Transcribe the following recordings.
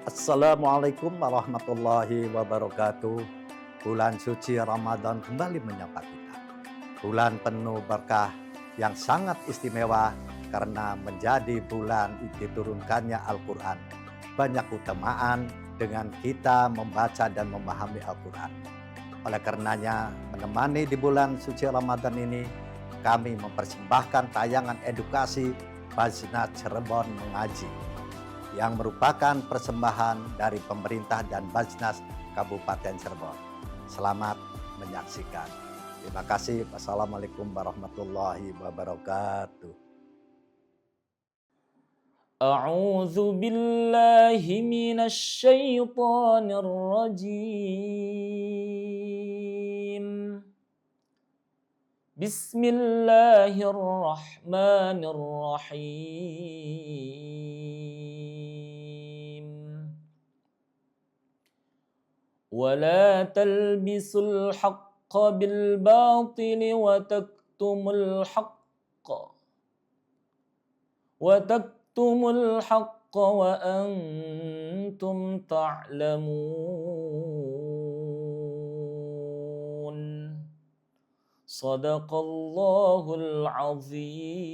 Assalamualaikum warahmatullahi wabarakatuh. Bulan suci Ramadan kembali menyapa kita. Bulan penuh berkah yang sangat istimewa karena menjadi bulan diturunkannya Al-Quran. Banyak keutamaan dengan kita membaca dan memahami Al-Quran. Oleh karenanya, menemani di bulan suci Ramadan ini, kami mempersembahkan tayangan edukasi Basnas Cirebon Mengaji yang merupakan persembahan dari pemerintah dan Basnas Kabupaten Cirebon. Selamat menyaksikan. Terima kasih. Wassalamualaikum warahmatullahi wabarakatuh. أعوذ بالله من الشيطان الرجيم بسم الله الرحمن الرحيم ولا تلبسوا الحق بالباطل وتكتموا الحق وأنتم تعلمون صدق الله العظيم.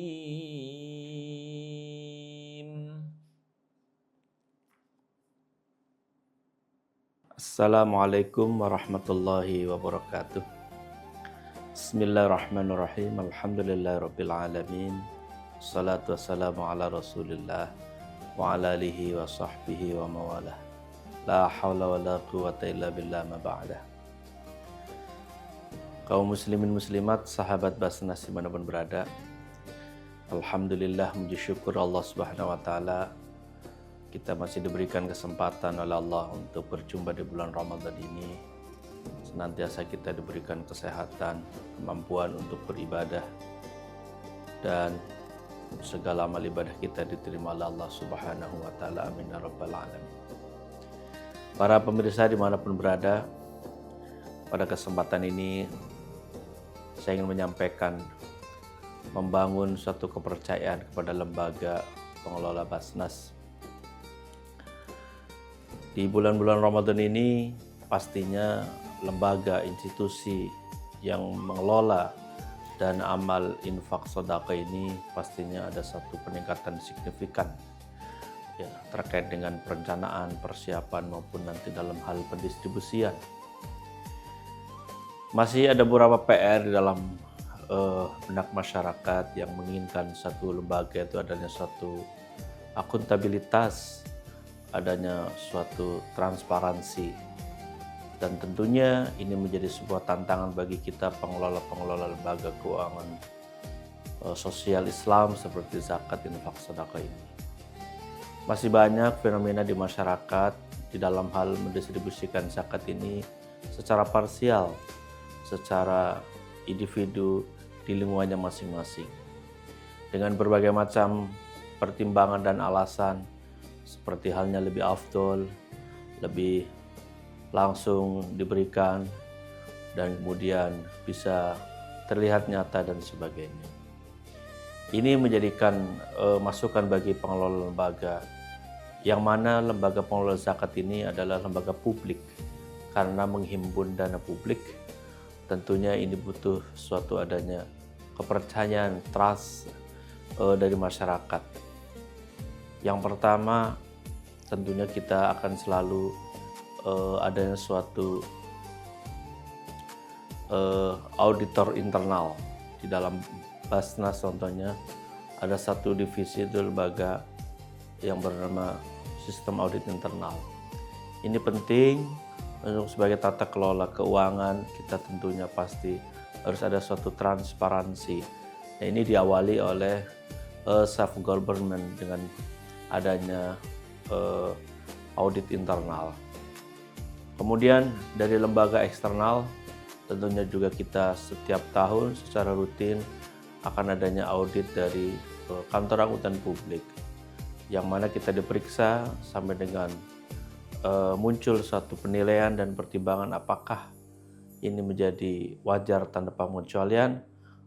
Assalamualaikum warahmatullahi wabarakatuh. Bismillahirrahmanirrahim. Alhamdulillahirabbil alamin. Salatu wassalamu ala Rasulillah wa ala alihi wa sahbihi wa mawalah. La haula wa la quwata illa billah ma ba'dah. Kaum muslimin muslimat, sahabat Basnas dimanapun berada, alhamdulillah, puji syukur Allah Subhanahu wa taala, kita masih diberikan kesempatan oleh Allah untuk berjumpa di bulan Ramadan ini. Senantiasa kita diberikan kesehatan, kemampuan untuk beribadah, dan segala amal ibadah kita diterima oleh Allah Subhanahu wa taala. Amin ya rabbal alamin. Para pemirsa dimanapun berada, pada kesempatan ini saya ingin menyampaikan membangun suatu kepercayaan kepada lembaga pengelola Basnas. Di bulan-bulan Ramadan ini pastinya lembaga institusi yang mengelola dan amal infak sedekah ini pastinya ada satu peningkatan signifikan ya, terkait dengan perencanaan, persiapan maupun nanti dalam hal pendistribusian. Masih ada beberapa PR di dalam benak masyarakat yang menginginkan satu lembaga itu adanya suatu akuntabilitas, adanya suatu transparansi, dan tentunya ini menjadi sebuah tantangan bagi kita pengelola lembaga keuangan sosial Islam seperti zakat, infak, sedekah ini. Masih banyak fenomena di masyarakat di dalam hal mendistribusikan zakat ini secara parsial, secara individu di lingkungannya masing-masing, dengan berbagai macam pertimbangan dan alasan, seperti halnya lebih afdol, lebih langsung diberikan, dan kemudian bisa terlihat nyata dan sebagainya. Ini menjadikan masukan bagi pengelola lembaga, yang mana lembaga pengelola zakat ini adalah lembaga publik. Karena menghimpun dana publik, tentunya ini butuh suatu adanya kepercayaan, trust dari masyarakat. Yang pertama, tentunya kita akan selalu adanya suatu auditor internal. Di dalam Basnas contohnya ada satu divisi itu lembaga yang bernama sistem audit internal. Ini penting untuk sebagai tata kelola keuangan kita, tentunya pasti harus ada suatu transparansi. Nah, ini diawali oleh self government dengan adanya audit internal. Kemudian dari lembaga eksternal, tentunya juga kita setiap tahun secara rutin akan adanya audit dari kantor akuntan publik, yang mana kita diperiksa sampai dengan muncul satu penilaian dan pertimbangan apakah ini menjadi wajar tanpa pengecualian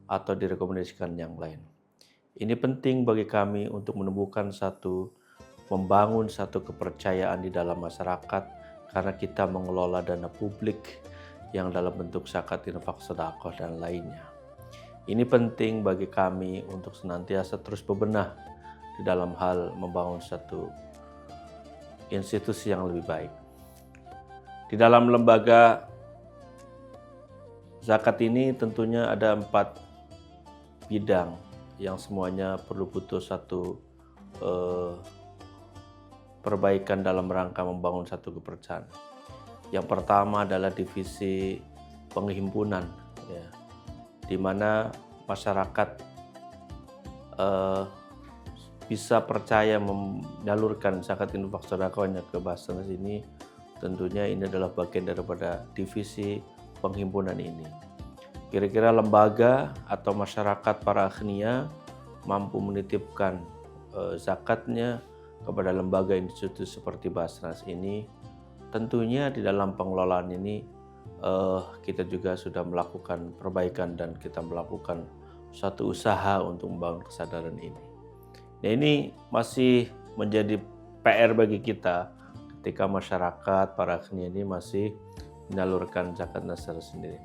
atau direkomendasikan yang lain. Ini penting bagi kami untuk menemukan satu membangun satu kepercayaan di dalam masyarakat karena kita mengelola dana publik yang dalam bentuk zakat, infak, sedekah dan lainnya. Ini penting bagi kami untuk senantiasa terus bebenah di dalam hal membangun satu institusi yang lebih baik. Di dalam lembaga zakat ini tentunya ada 4 bidang yang semuanya perlu butuh satu perbaikan dalam rangka membangun satu kepercayaan. Yang pertama adalah divisi penghimpunan, ya, di mana masyarakat bisa percaya menyalurkan zakat, infak, sedekahnya ke Basnas ini. Tentunya ini adalah bagian daripada divisi penghimpunan ini. Kira-kira lembaga atau masyarakat para aghnia mampu menitipkan zakatnya kepada lembaga institusi seperti Basnas ini. Tentunya di dalam pengelolaan ini kita juga sudah melakukan perbaikan dan kita melakukan suatu usaha untuk membangun kesadaran ini. Nah, ini masih menjadi PR bagi kita ketika masyarakat para aghnia ini masih menyalurkan zakatnya secara sendiri.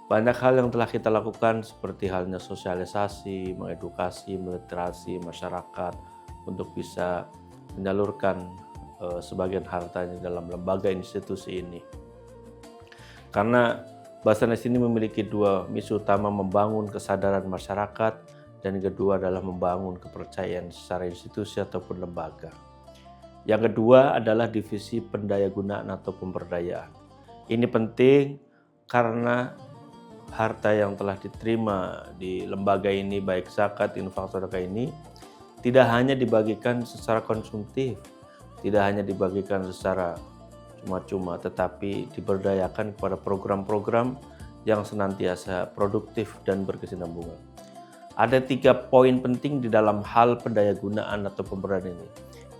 Banyak hal yang telah kita lakukan seperti halnya sosialisasi, mengedukasi, meliterasi masyarakat untuk bisa menyalurkan sebagian hartanya dalam lembaga institusi ini. Karena Basnas ini memiliki 2 misi utama, membangun kesadaran masyarakat dan kedua adalah membangun kepercayaan secara institusi ataupun lembaga. Yang kedua adalah divisi pendayagunaan atau pemberdayaan. Ini penting karena harta yang telah diterima di lembaga ini, baik zakat, infak, sedekah ini, tidak hanya dibagikan secara konsumtif, tidak hanya dibagikan secara cuma-cuma, tetapi diberdayakan kepada program-program yang senantiasa produktif dan berkesinambungan. Ada 3 poin penting di dalam hal pendayagunaan atau pemberdayaan ini.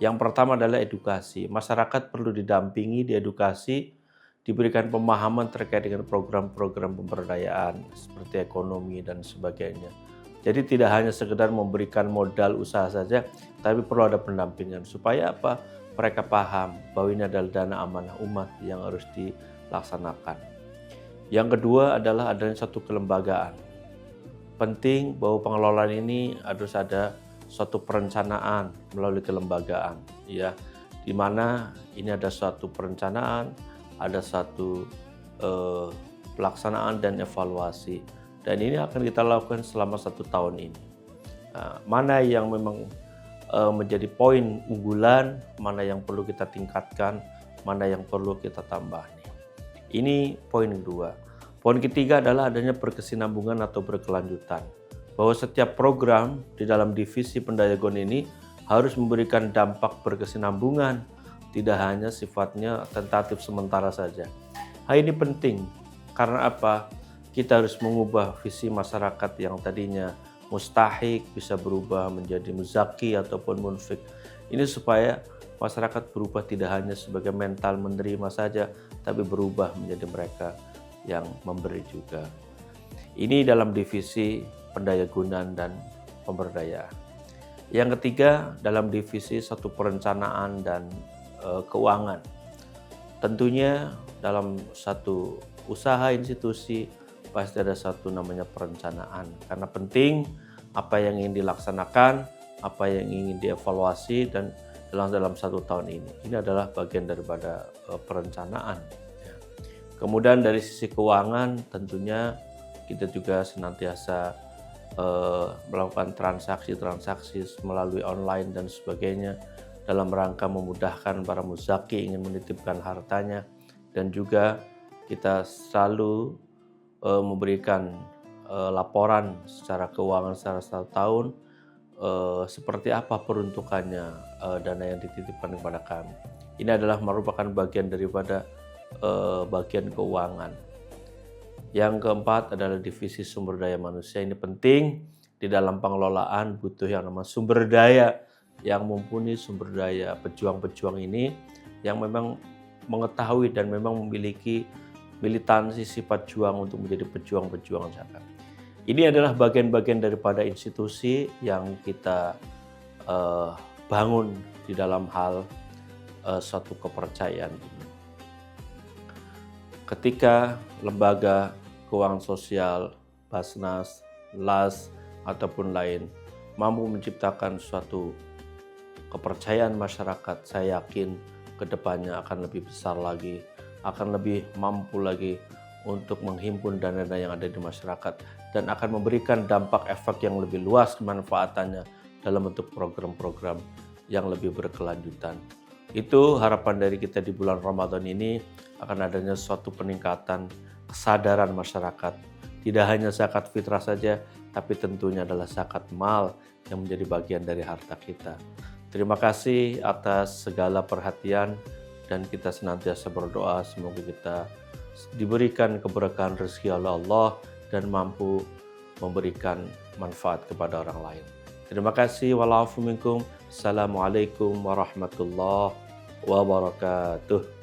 Yang pertama adalah edukasi. Masyarakat perlu didampingi, diedukasi, diberikan pemahaman terkait dengan program-program pemberdayaan seperti ekonomi dan sebagainya. Jadi tidak hanya sekedar memberikan modal usaha saja, tapi perlu ada pendampingan supaya apa? Mereka paham bahwa ini adalah dana amanah umat yang harus dilaksanakan. Yang kedua adalah adanya satu kelembagaan. Penting bahwa pengelolaan ini harus ada suatu perencanaan melalui kelembagaan, ya, di mana ini ada suatu perencanaan, ada satu pelaksanaan dan evaluasi, dan ini akan kita lakukan selama 1 tahun ini. Nah, mana yang memang menjadi poin unggulan, mana yang perlu kita tingkatkan, mana yang perlu kita tambah. Ini poin kedua. Poin ketiga adalah adanya berkesinambungan atau berkelanjutan. Bahwa setiap program di dalam divisi pendayagunaan ini harus memberikan dampak berkesinambungan, tidak hanya sifatnya tentatif sementara saja. Hal ini penting karena apa? Kita harus mengubah visi masyarakat yang tadinya mustahik bisa berubah menjadi muzaki ataupun munfik. Ini supaya masyarakat berubah tidak hanya sebagai mental menerima saja, tapi berubah menjadi mereka yang memberi juga. Ini dalam divisi pendayagunaan dan pemberdayaan. Yang ketiga dalam divisi satu perencanaan dan keuangan. Tentunya dalam satu usaha institusi pasti ada satu namanya perencanaan, karena penting apa yang ingin dilaksanakan, apa yang ingin dievaluasi dan dalam 1 tahun ini. Ini adalah bagian daripada perencanaan. Kemudian dari sisi keuangan tentunya kita juga senantiasa melakukan transaksi melalui online dan sebagainya dalam rangka memudahkan para muzaki ingin menitipkan hartanya, dan juga kita selalu memberikan laporan secara keuangan secara 1 tahun seperti apa peruntukannya dana yang dititipkan kepada kami. Ini adalah merupakan bagian daripada bagian keuangan. Yang keempat adalah divisi sumber daya manusia. Ini penting di dalam pengelolaan, butuh yang namanya sumber daya yang mumpuni, sumber daya pejuang-pejuang ini yang memang mengetahui dan memang memiliki militansi sifat juang untuk menjadi pejuang-pejuang zakat. Ini adalah bagian-bagian daripada institusi yang kita bangun di dalam hal suatu kepercayaan ini. Ketika lembaga keuangan sosial, Basnas, LAS, ataupun lain mampu menciptakan suatu kepercayaan masyarakat, saya yakin kedepannya akan lebih besar lagi, akan lebih mampu lagi untuk menghimpun dana-dana yang ada di masyarakat dan akan memberikan dampak efek yang lebih luas kemanfaatannya dalam bentuk program-program yang lebih berkelanjutan. Itu harapan dari kita di bulan Ramadan ini, akan adanya suatu peningkatan kesadaran masyarakat. Tidak hanya zakat fitrah saja, tapi tentunya adalah zakat mal yang menjadi bagian dari harta kita. Terima kasih atas segala perhatian dan kita senantiasa berdoa semoga kita diberikan keberkahan rezeki oleh Allah dan mampu memberikan manfaat kepada orang lain. Terima kasih. Wa'alaikum. Assalamualaikum warahmatullahi wabarakatuh.